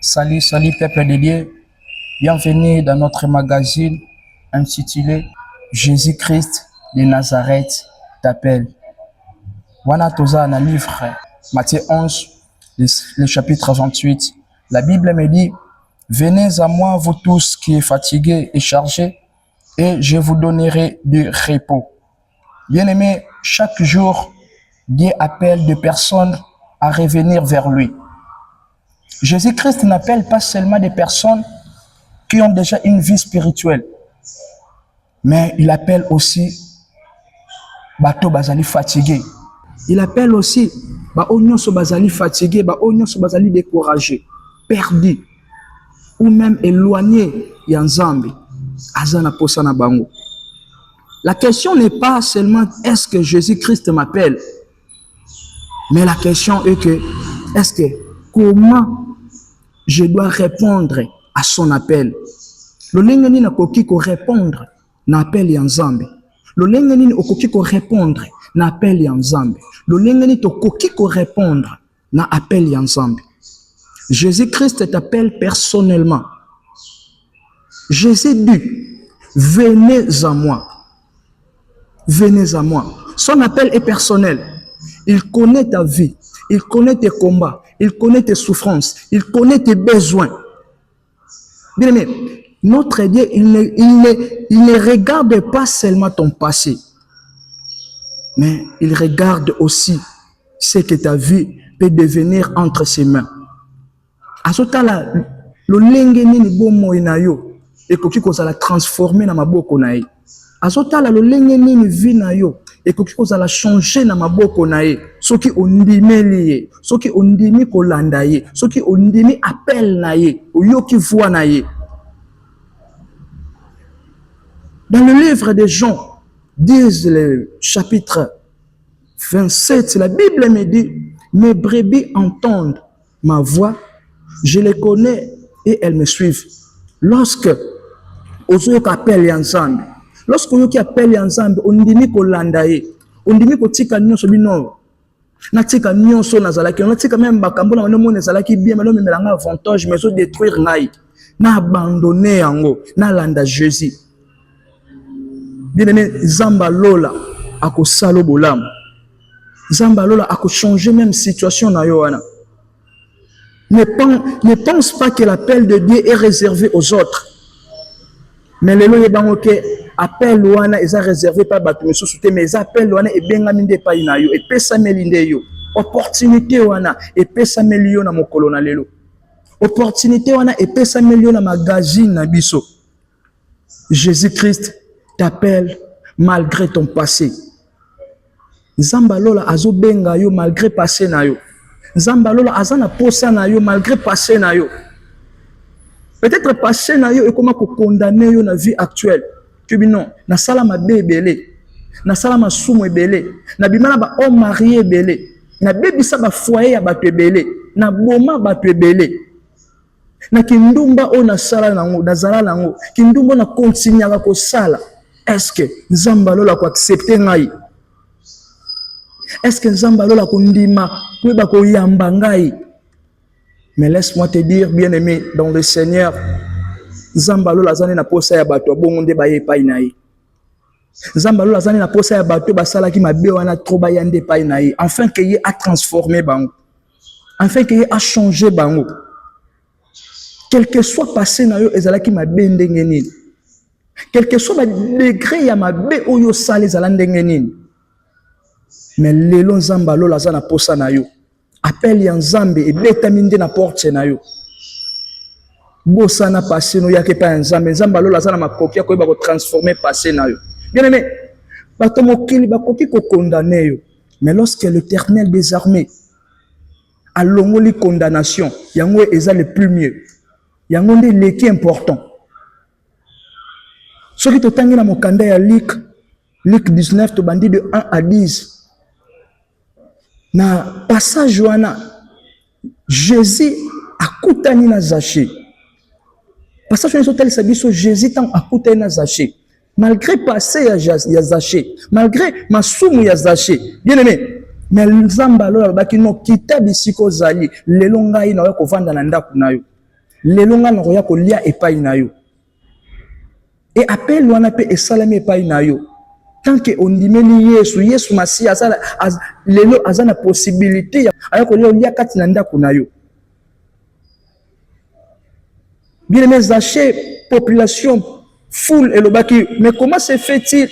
Salut, salut peuple de Dieu. Bienvenue dans notre magazine intitulé Jésus-Christ de Nazareth t'appelle. Wana toza na livre Matthieu 11, le chapitre 28. La Bible me dit: venez à moi, vous tous qui êtes fatigués et chargés, et je vous donnerai du repos. Bien-aimés, chaque jour, Dieu appelle des personnes à revenir vers lui. Jésus-Christ n'appelle pas seulement des personnes qui ont déjà une vie spirituelle, mais il appelle aussi bato bazali fatigué. Il appelle aussi ba onyoso bazali fatigué, ba onyoso bazali découragé, perdu ou même éloigné ya Nzambe azana posana bango. La question n'est pas seulement est-ce que Jésus-Christ m'appelle, mais la question est que comment je dois répondre à son appel. Le lengeni na koki ko répondre na appel ya Nzambe. Le lengeni okoki ko répondre na appel ya Nzambe. Le lengeni to koki ko répondre na appel ya Nzambe. Jésus-Christ t'appelle personnellement. Jésus dit: venez à moi. Venez à moi. Son appel est personnel. Il connaît ta vie. Il connaît tes combats. Il connaît tes souffrances. Il connaît tes besoins. Bien aimé, notre Dieu, il ne regarde pas seulement ton passé, mais il regarde aussi ce que ta vie peut devenir entre ses mains. Azotala lo lengeni ni bomo inayo ekoki kozala transformer na maboko na ye. Azotala lo lengeni ni vie na yo ekoki kozala changer na maboko na ye. Soki ondimeli ye, soki ondimi kolanda ye, soki ondimi appel na ye, oyoki voix na ye. Dans le livre de Jean, disent le chapitre 27, la Bible me dit: mes brebis entendent ma voix, je les connais et elles me suivent. Lorsque ozoyoka appel ya Nzambe, lorsque oyoki appel ya Nzambe, ondimi kolanda ye, ondimi kotika nyonso bino, natika nyonso nazalaki, natika même bakambo na mona ezalaki bien, mais memelanga avantage, mais zo détruire ngai, na abandonner yango, na landa Jésus. Bien-aimé, Zamba Lola ako salo bolam. Zamba Lola ako changer même situation na yo wana. Ne pense pas que l'appel de Dieu est réservé aux autres. Mais le loye bango ke appel wana eza réservé pas bato mesusu te, mais appel wana e bengami nde pa na yo, e pesa melinde yo. Opportunité wana e pesa melio na mokolo na lelo. Opportunité wana e pesa melio na magazine na biso. Jésus-Christ t'appelle malgré ton passé. Nzamba Lola azo benga yo malgré passé na yo. Nzamba Lola azana posa na yo malgré passé na yo. Peut-être passé na yo et comment condamner yo na vie actuelle. Tu dis non, na sala ma bébélé, na sala ma sumo ebélé, na bimana ba homme marié ebélé, na bébisa ba foyer ya bato ebélé, na boma bato ebélé. Na kindumba o na sala nango, na zala nango, kindumba na continuer ko sala. Est-ce que Nzamba Lola ko accepter ngai? Est-ce que Nzamba Lola ko ndima ko ba ko yamba ngai? Mais laisse-moi te dire, bien-aimé dans le Seigneur, Nzamba Lola zane na posa ya bato bongo nde ba ye pa na ye. Nzamba Lola zane na posa ya bato basala ki mabe wana trop ba yande pa na ye, afin que ye a transformer bango, afin que ye a changer bango. Quel que soit passé na yo ezala ki mabe ndenge nini, quel que soit le degré ya mabe oyo sale ezala ndenge nini, mais lelo Nzamba Lola zana posa na yo, appel ya Nzambe e betami nde na porte na yo. Bosa na passé no yake pa Nzambe, Nzamba Lola zana makoki ko ba ko transformer passé na yo. Bien aimé, bato mokili bakoki ko condamner yo, mais lorsque l'Éternel des armées a longoli condamnation, yango eza le plus mieux. Yango nde le qui important. Ce qui te tangi na mokanda ya Luc 19 to bandi de 1 à 10. Na passage wana Jésus akutani na Zaché. Passage wana sotel sabiso Jésus tant akutani na Zaché. Malgré passé ya Zaché, malgré masumu ya Zaché. Bien aimé, mais Nzamba Lola baki no kita bisiko zali lelo ngai na ko vanda na ndaku na yo. lelo nga nakoya kolia epai na yo. Et appel wana pe esalami epai na yo. Tant que on dimeni Yesu Masia lelo azana possibilité aya kolia kati na ndako na yo. Bien aimé, Zaché, population, foule et le baki. Mais comment se fait-il?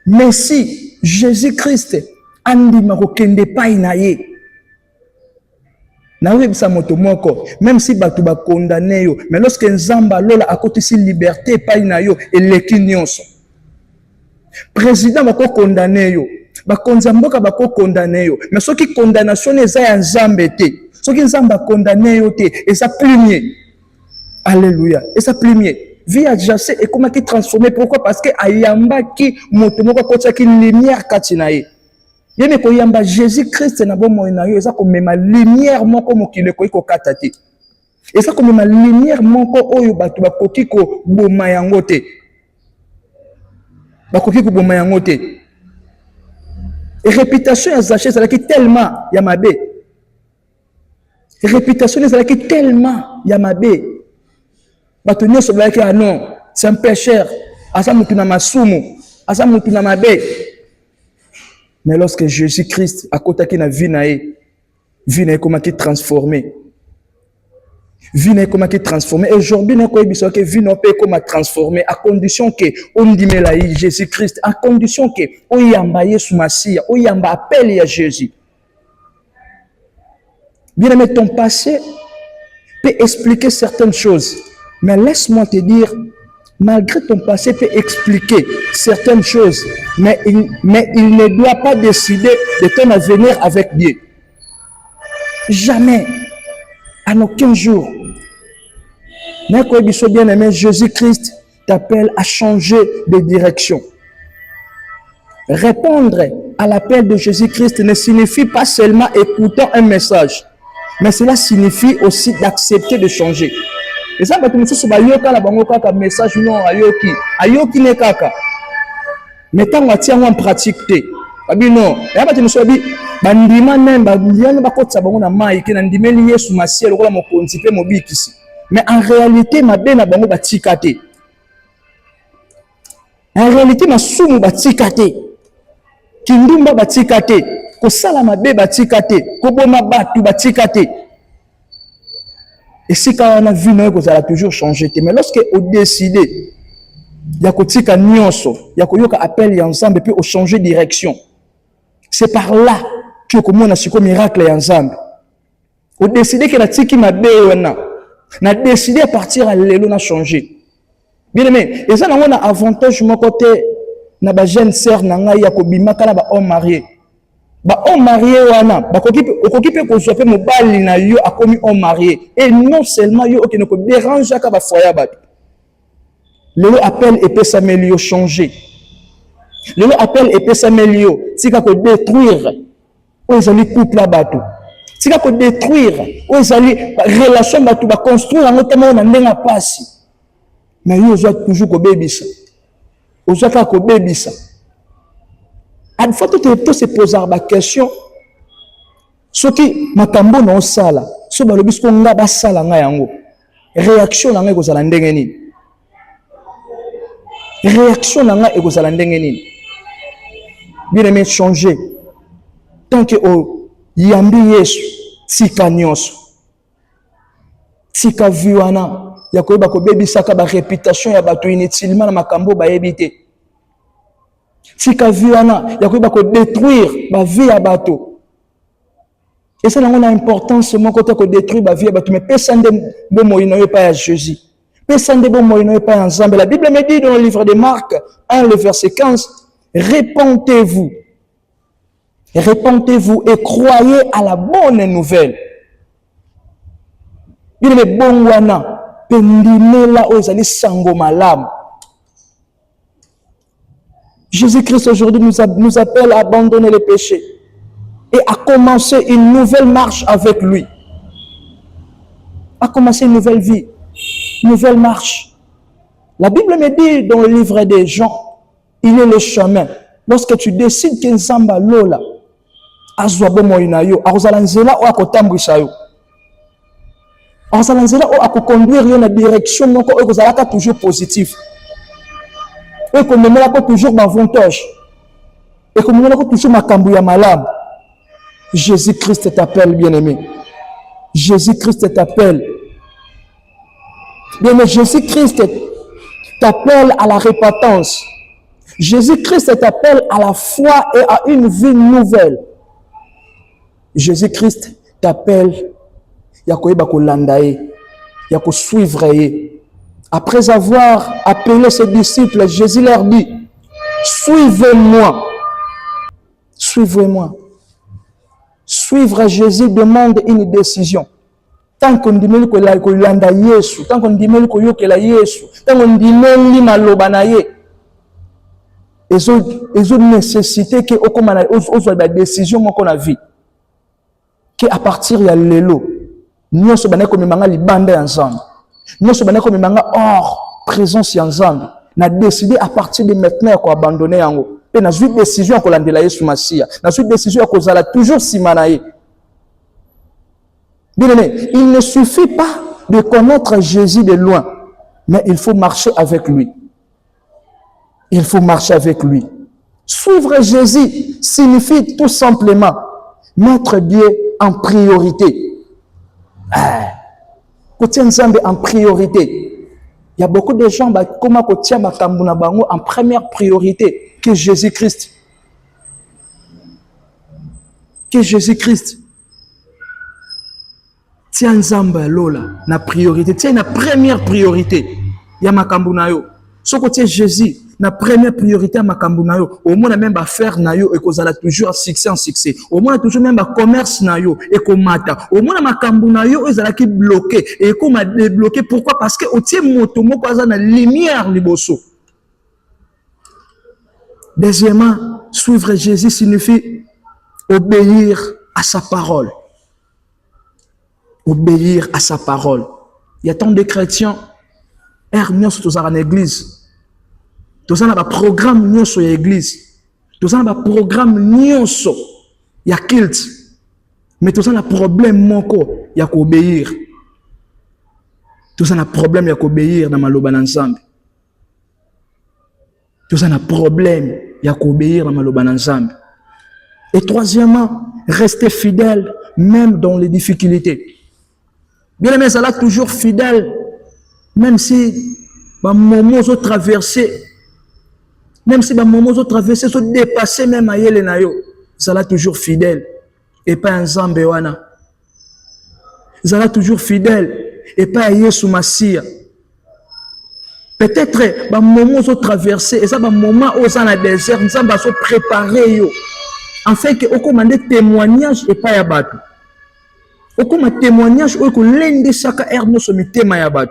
Mais si Jésus-Christ andi makokende pai na ye. Na webisa moto moko, même si batu ba condamné yo, mais lorsque Nzamba lola akotisi liberté pai na yo eleki nyonso. Président bako condamné yo, ba konzamboka bako condamné yo, mais ceux qui condamnation eza ya Nzambe te. Ceux qui Nzamba condamné yo te, eza plumie. Alléluia. Et ça plumier. Vie à Jassé et comment qui transformé. Pourquoi? Parce que ayamba qui motomoko kocha qui lumière katinae. Yeme ko yamba Jésus-Christ na bon moyen yo eza comme ma lumière moko mokile ko iko katati. Et ça comme ma lumière moko oyo batu ba koki ko boma yango te. Ba koki ko boma yango te. Et réputation ya Zaché ça qui tellement ya mabe. Réputation ça qui tellement ya mabe. Batonio so like ah non, c'est un pécheur. Asa mutu na masumu, asa mutu na mabe. Mais lorsque Jésus-Christ a kotaki na vie na comment qui transformé. Vie na comment qui transformé. Aujourd'hui na ko biso que vie na peut comment transformé à condition que on dit la Jésus-Christ, à condition que on yamba Yesu Masia, on yamba appel à Jésus. Bien aimé, ton passé peut expliquer certaines choses. Mais laisse-moi te dire, malgré ton passé peut expliquer certaines choses, mais il ne doit pas décider de ton avenir avec Dieu. Jamais, à aucun jour. Mais quand il soit bien aimé, Jésus-Christ t'appelle à changer de direction. Répondre à l'appel de Jésus-Christ ne signifie pas seulement écouter un message, mais cela signifie aussi d'accepter de changer. Et ça, tu me dis, la bango kaka message non ayoki ne kaka. Mais tant que tu as en pratique, non. Et après tu me dis, bandima nemba ndiana bakotsa bango na mai ke na ndimeli Yesu Masia lokola mokonzi pe mobikisi. Mais en réalité ma bena bango batika te. En réalité ma sumu batika te. Kindumba batika te. Ko sala mabe batika te. Ko boma batu batika te. Et si quand on a vu, nous allons toujours changer. Mais lorsque on décide, il y a un nyonso, il y a un appel ensemble et puis on change de direction. C'est par là que on a su un miracle ensemble. On décide que la tiki m'a béona, n'a décidé à partir à l'élo n'a changé. Bien aimé, et ça on a avantage mon côté, na ba jeune sœur nanga ya ko bimaka na ba homme marié. Ba homme marié wana ba okipe ko sope mobali na yo akomi homme marié et non seulement yo okene ko dérange ka ba foya ba le appel et peut s'améliorer changer le appel et peut s'améliorer tika ko détruire o zali couple la bato tika ko détruire o zali relation bato ba construire en notamment na ndenga pasi mais yo zo toujours ko bebisa o zo ka ko bebisa. Il faut que se poser la question. Ce qui makambo na osala, so ba lobi ko nga ba sala nga yango. Réaction na nga ko sala ndenge nini? Réaction na nga ko sala ndenge nini? Bien aimé changer. Tant que o yambi Yesu tika nyonso. Tika viwana ya ko ba ko bebisaka ba réputation ya bato inutilement na makambo ba yebite. Tika viana ya ko ba ko détruire ba vie ya bato. Et ça n'a importance mon côté ko détruire ba vie ya bato mais personne de bon moyen no pas à Jésus. Personne de bon moyen no pas ensemble. La Bible me dit dans le livre de Marc 1 le verset 15, répentez-vous. Répentez-vous et croyez à la bonne nouvelle. Il est bon wana pendimela ozali sango malamu. Jésus-Christ aujourd'hui nous appelle à abandonner le péché et à commencer une nouvelle marche avec lui. À commencer une nouvelle vie, une nouvelle marche. La Bible me dit dans le livre des Jean, il est le chemin. Lorsque tu décides qu'un samba lola, azwa bomo inayo, akozala nzela o akotambwisa yo. En salanzela o akoconduire yo na direction moko o kozalaka toujours positif. Et qu'on ne toujours l'avantage. Et qu'on ne toujours makambu ya malamu. Jésus-Christ t'appelle, bien-aimé. Jésus-Christ t'appelle. Bien-aimé, Jésus-Christ t'appelle à la repentance. Jésus-Christ t'appelle à la foi et à une vie nouvelle. Jésus-Christ t'appelle. Yakoyeba kolandaye. Yako suivre. Après avoir appelé ses disciples, Jésus leur dit, suivez-moi. Suivez-moi. Suivre Jésus demande une décision. Tant qu'on dit que la Yesu, tant qu'on dit que la Yesu, tant qu'on dit que la Yesu, ils ont nécessité que on la décision qu'on a vie. Que à partir de l'élo, nous sommes comme les bandes ensemble. Nous sommes comme les hors présence ensemble. On a décidé à partir de maintenant qu'on abandonner en haut. Et dans une décision qu'on a Yesu Massia, dans une décision qu'on a toujours simanaï. Bien aimé, il ne suffit pas de connaître Jésus de loin, mais il faut marcher avec lui. Il faut marcher avec lui. Suivre Jésus signifie tout simplement mettre Dieu en priorité. Côté ensemble en priorité. Il y a beaucoup de gens comment en première priorité que Jésus-Christ. Que Jésus-Christ. Tiens Nzamba Lola, na priorité. Tiens la première priorité. Il y a makambu na yo. Ce côté Jésus, la première priorité à makambu na yo. Au moins même ba faire na yo et kozala toujours succès en succès. Au moins toujours même ba commerce na yo et komata. Au moins makambu na yo ezala ki bloqué et comme a débloqué. Pourquoi? Parce que au tie moto moko aza na lumière liboso. Deuxièmement, suivre Jésus signifie obéir à sa parole. Obéir à sa parole. Il y a tant de chrétiens, nous sommes en église. Nous sommes un programme nous sommes l'église. Nous sommes un programme nous sommes. Il y a culte. Mais nous sommes un problème moko, il y a qu'obéir. Nous sommes un problème, il y a qu'obéir dans maloba ensemble. Nous sommes un problème, il y a qu'obéir dans maloba ensemble. Et troisièmement, rester fidèle même dans les difficultés. Bien aimé, ça là toujours fidèle, même si les moments ont traversé, même si les moments ont traversé, sont dépassés même à yele na yo, ça là toujours fidèle et pas un Zambewana. Ça là toujours fidèle et pas à Yesu Massia. Peut-être les moments ont traversé et ça les moments où ça dans le désert, nous sommes préparés yo, afin que au commandé témoignage et pas à battre. Comme un témoignage où l'un chaque air nous sommes témoignés.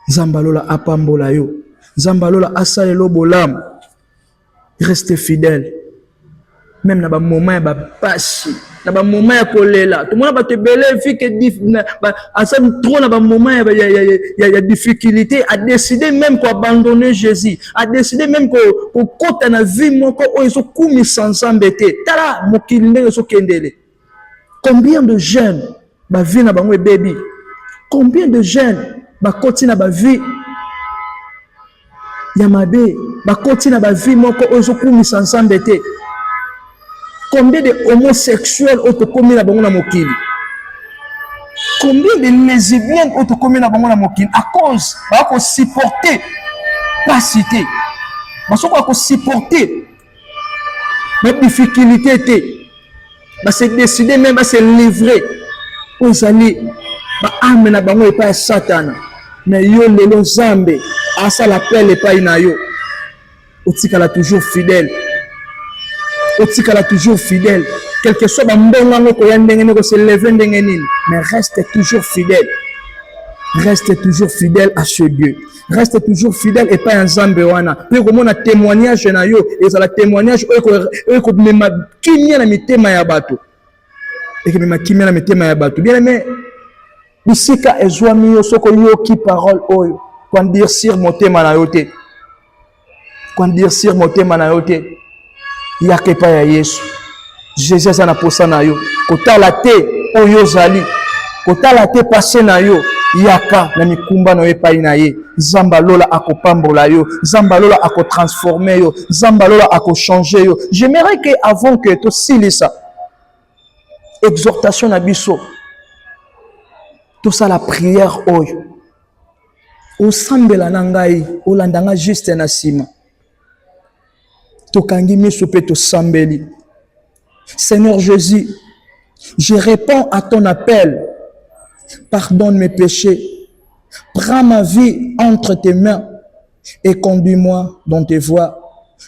Zambalola apambola yo, Zambalola asalelo bolam. Restez fidèle. Même dans les moments ba passe, dans les moments ya kolela. Tout le monde va te belé vu que asam trop dans les moments il y a difficulté à décider même qu'abandonner Jésus, à décider même qu'on côté na vie mon ko ils sont comme sans embêter. Tala mokili ndenge so kendele. Combien de jeunes ba vie na bango baby? Combien de jeunes ba continue na ba vie Yamabe, ba continue na ba vie mon ko ils sont comme sans embêter. Combien de homosexuels ont commis la bango na mokili? Combien de lesbiennes ont commis la bango na mokili à cause de supporter pas cité. Parce qu'on supporter les difficultés, c'est décider même à se livrer aux alliés. Âme na bango et pas Satan. Mais yo lelo Zambe, à ça l'appel et pas inayo. Otikala toujours fidèle. Otikala toujours fidèle. Quel que soit mais reste toujours fidèle. Reste toujours fidèle à ce Dieu. Reste toujours fidèle et pas un Zambewana. Puis comme on a témoignage na yo, et ça la témoignage eko mema kimia na mitema ya bato. Et mema kimia na mitema ya bato. Bien aimé, bisika ezwami yo soko yo ki parole oyo. Quand dire sur motema na yo te. Quand dire sur motema na yo te. Il y a que pas Yesu. Jésus aza na posa na yo. Kotala te oyo zali. Kotala te passé na yo. Yaka na mikumba na epai na ye. Nzambe lola akopambola yo. Nzambe lola akotransformer yo. Nzambe lola akochanger yo. J'aimerais que avant que to silisa exhortation na biso. Tout ça la prière oyo. Osambela na ngai, olandanga juste na sima. Tokangi miso pe to sambeli. Seigneur Jésus, je réponds à ton appel. Pardonne mes péchés. Prends ma vie entre tes mains et conduis-moi dans tes voies.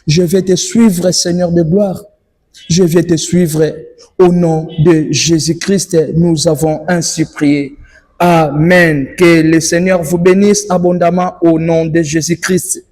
Je vais te suivre, Seigneur de gloire. Je vais te suivre au nom de Jésus-Christ. Nous avons ainsi prié. Amen. Que le Seigneur vous bénisse abondamment au nom de Jésus-Christ.